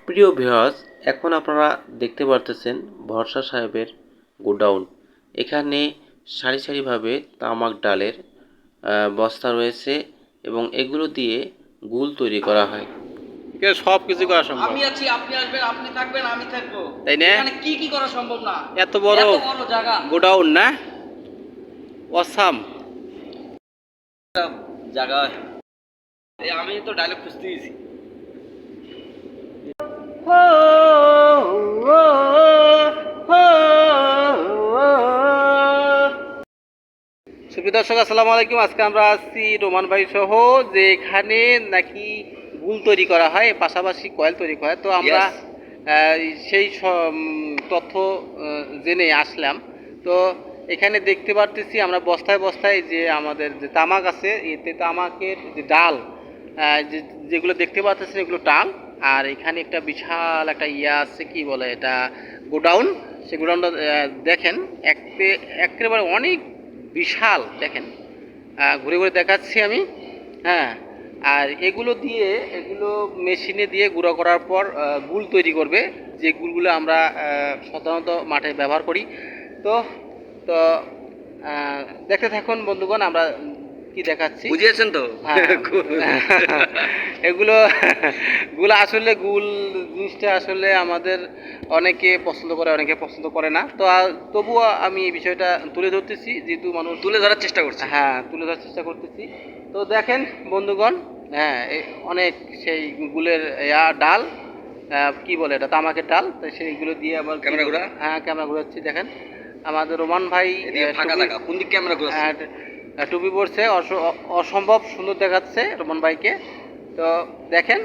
প্রিয় ভিউয়ার্স, এখন আপনারা দেখতে পারতেছেন ভরসা সাহেবের গোডাউন। এখানে সারি সারিভাবে তামাক ডালের বস্তা রয়েছে এবং এগুলো দিয়ে গুল তৈরি করা হয়। সব কিছু করা সম্ভব। আমি আছি, আপনি আসবেন, আপনি থাকবেন, আমি থাকবো, তাই না? এখানে কি কি করা সম্ভব না? এত বড় জায়গা, গোডাউন না? অসাম জায়গা। আমি তো ডায়লগ খুঁজতে গেছি। সুপ্রিয় দর্শক, আসসালামু আলাইকুম। আজকে আমরা আছি রোমান ভাই সহ, যে এখানে নাকি গুল তৈরি করা হয়, পাশাপাশি কয়েল তৈরি করা হয়। তো আমরা সেই তথ্য জেনে আসলাম। তো এখানে দেখতে পারতেছি আমরা বস্তায় বস্তায় যে আমাদের যে তামাক আছে, এতে তামাকের যে ডাল যেগুলো দেখতে পাচ্ছেন এগুলো টাল। আর এখানে একটা বিশাল একটা ইয়া আছে, কি বলে এটা, গোডাউন। সেই গোডাউনটা দেখেন, একেবারে অনেক বিশাল। দেখেন, ঘুরে ঘুরে দেখাচ্ছি আমি। হ্যাঁ, আর এগুলো মেশিনে দিয়ে গুঁড়ো করার পর গুল তৈরি করবে, যে গুলগুলো আমরা সাধারণত মাঠে ব্যবহার করি। তো তো দেখতে থাকুন বন্ধুগণ, আমরা কি দেখাচ্ছি, বুঝিয়েছেন তো? এগুলো আসলে গুল জিনিসটা আসলে আমাদের অনেকে পছন্দ করে, অনেকে পছন্দ করে না। তো তবুও আমি এই বিষয়টা তুলে ধরতেছি, যেহেতু মানুষ তুলে ধরার চেষ্টা করছে। হ্যাঁ, তুলে ধরার চেষ্টা করতেছি। তো দেখেন বন্ধুগণ, হ্যাঁ, অনেক সেই গুলের ডাল, কি বলে এটা, তামাকের ডাল। তো সেইগুলো দিয়ে আবার ক্যামেরা ঘোরা। হ্যাঁ, ক্যামেরা ঘোরাচ্ছি। দেখেন আমাদের রোমান ভাই কোন দিক ক্যামেরা ঘোরাচ্ছে, টুপি পরছে, অসম্ভব সুন্দর দেখাচ্ছে রোমান ভাইকে। তো দেখেন,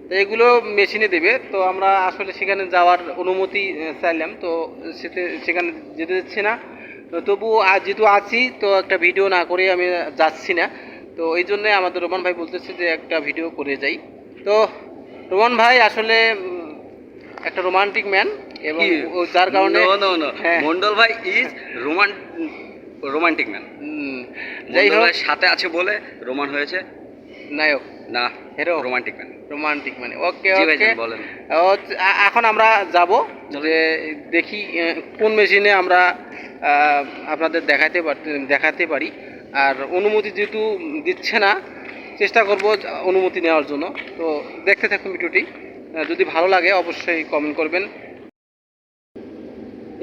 তো এগুলো মেশিনে দেবে। তো আমরা আসলে সেখানে যাওয়ার অনুমতি চাইলাম, তো সেখানে যেতে দিচ্ছি না। তো তবু যেহেতু আছি, তো একটা ভিডিও না করে আমি যাচ্ছি না। তো এই জন্যে আমাদের রোমান ভাই বলতেছে যে একটা ভিডিও করে যাই। তো রোমান ভাই আসলে একটা রোমান্টিক ম্যান, এবং যার কারণে মন্ডল ভাই ইজ রোমান্টিক ম্যান। যাই হোক, সাথে আছে বলে রোমান হয়েছে নায়ক, না হিরো, রোমান্টিক ম্যান। ওকে ওকে, বলেন। এখন আমরা যাব, যে দেখি কোন মেশিনে আমরা আপনাদের দেখাতে পারি। আর অনুমতি যেহেতু দিচ্ছে না, চেষ্টা করব অনুমতি নেওয়ার জন্য। তো দেখতে থাকুন ভিডিওটি, যদি ভালো লাগে অবশ্যই কমেন্ট করবেন।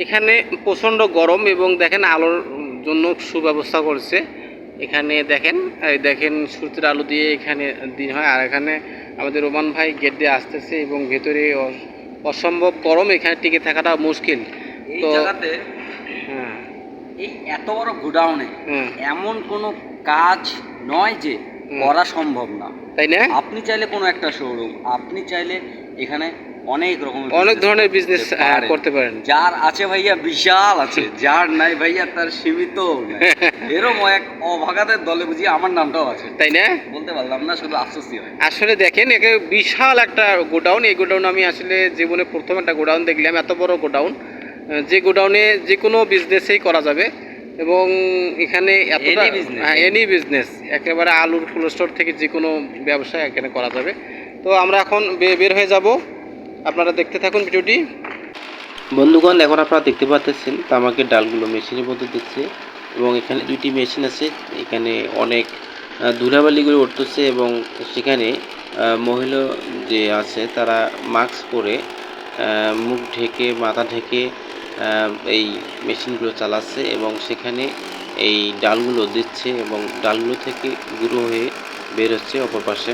এখানে প্রচণ্ড গরম, এবং দেখেন আলোর জন্য সুব্যবস্থা করছে। এখানে দেখেন সূর্যের আলো দিয়ে এখানে দিন হয়। আর এখানে আমাদের রোমান ভাই গেট দিয়ে আসতেছে, এবং ভেতরে অসম্ভব গরম, এখানে টিকে থাকাটা মুশকিল। তো হ্যাঁ, এই এত বড় গোডাউনে এমন কোনো কাজ নয় যে করা সম্ভব না, তাই না? আপনি চাইলে কোনো একটা শোরুম, আপনি চাইলে এখানে অনেক ধরনের বিজনেস করতে পারেন। যার আছে ভাইয়া বিশাল আছে, যার নাই ভাইয়া তার সীমিত। এরকম এক অভাগাদের দলে বুঝি আমার নামটাও আছে, তাই না? বলতে পারলাম না, শুধু আফসোসই হয়। আসলে দেখেন, একে বিশাল একটা গোডাউন। এই গোডাউন আমি আসলে জীবনে প্রথম একটা গোডাউন দেখলাম, এত বড় গোডাউন। যে গোডাউনে যে কোনো বিজনেসই করা যাবে, এবং এখানে এতটা এনি বিজনেস, একেবারে আলুর কোল্ড স্টোর থেকে যে কোনো ব্যবসা এখানে করা যাবে। তো আমরা এখন বের হয়ে যাব, আপনারা দেখতে থাকুন ভিডিওটি। বন্ধুগণ, এখন আপনারা দেখতে পাচ্ছেন তামাকের ডালগুলো মেশিনের মধ্যে দিচ্ছে, এবং এখানে দুইটি মেশিন আছে। এখানে অনেক ধুলাবালিগুলো উঠতেছে, এবং সেখানে মহিলা যে আছে তারা মাস্ক পরে, মুখ ঢেকে, মাথা ঢেকে এই মেশিনগুলো চালাচ্ছে, এবং সেখানে এই ডালগুলো দিচ্ছে, এবং ডালগুলো থেকে গুঁড়ো হয়ে বের হচ্ছে অপর পাশে।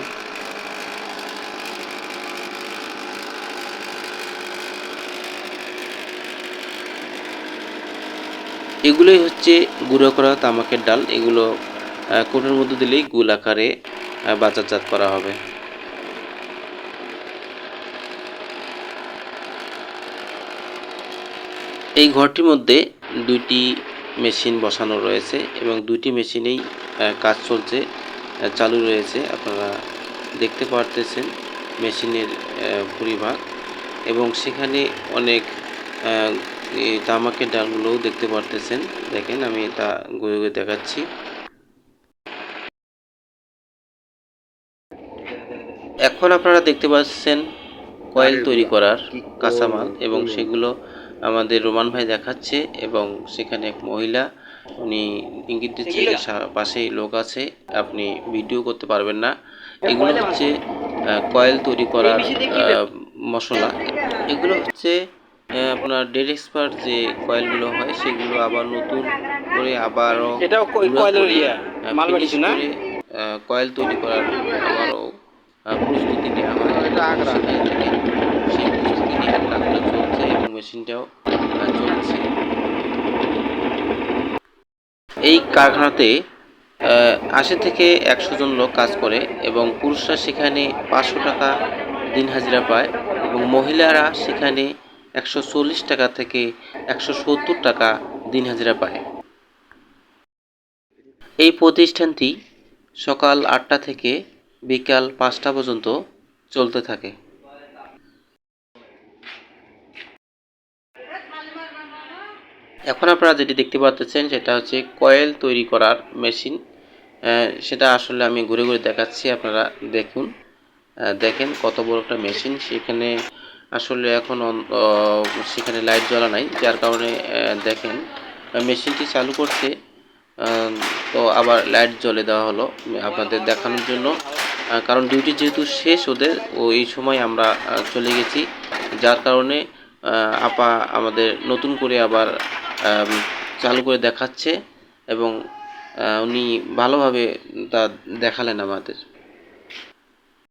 এগুলোই হচ্ছে গুঁড়ো করা তামাকের ডাল। এগুলো কোটোর মধ্যে দিলেই গুল আকারে বাজারজাত করা হবে। এই ঘরটির মধ্যে দুইটি মেশিন বসানো রয়েছে, এবং দুইটি মেশিনেই কাজ চলছে, চালু রয়েছে। আপনারা দেখতে পারতেছেন মেশিনের পরিভাগ, এবং সেখানে অনেক তামাকের ডালগুলোও দেখতে পারতেছেন। দেখেন, আমি এটা ঘুরে ঘুরে দেখাচ্ছি। এখন আপনারা দেখতে পাচ্ছেন কয়েল তৈরি করার কাঁচামাল, এবং সেগুলো আমাদের রোমান ভাই দেখাচ্ছে। এবং সেখানে এক মহিলা, উনি ইঙ্গিত দিচ্ছে যে পাশেই লোক আছে, আপনি ভিডিও করতে পারবেন না। এগুলো হচ্ছে কয়েল তৈরি করার মশলা। এগুলো হচ্ছে আপনার ডেড এক্সপার্ট যে কয়েলগুলো হয়, সেগুলো আবার নতুন করে আবারও ফিনিশ করে কয়েল তৈরি করার আবারও প্রস্তুতি নেওয়া হয়। সেখান থেকে সেই প্রস্তুতি নেওয়ার কাজটা চলছে এবং মেশিনটাও চলছে। এই কারখানাতে ৮০ থেকে ১০০ জন লোক কাজ করে, এবং পুরুষরা সেখানে ৫০০ টাকা দিন হাজিরা পায়, এবং মহিলারা সেখানে ১৪০ টাকা থেকে ১৭০ টাকা দিন হাজিরা পায়। এই প্রতিষ্ঠানটি সকাল ৮টা থেকে বিকাল ৫টা পর্যন্ত চলতে থাকে। এখন আপনারা যেটি দেখতে পাচ্ছেন সেটা হচ্ছে কয়েল তৈরি করার মেশিন। সেটা আসলে আমি ঘুরে ঘুরে দেখাচ্ছি, আপনারা দেখুন। দেখেন কত বড় একটা মেশিন। সেখানে আসলে এখন সেখানে লাইট জ্বলা নাই, যার কারণে দেখেন মেশিনটি চালু করছে, তো আবার লাইট জ্বলে দেওয়া হলো আপনাদের দেখানোর জন্য। কারণ ডিউটি যেহেতু শেষ ওদের, এই সময় আমরা চলে গেছি, যার কারণে আপা আমাদের নতুন করে আবার চালু করে দেখাচ্ছে, এবং উনি ভালোভাবে তা দেখালেন আমাদের।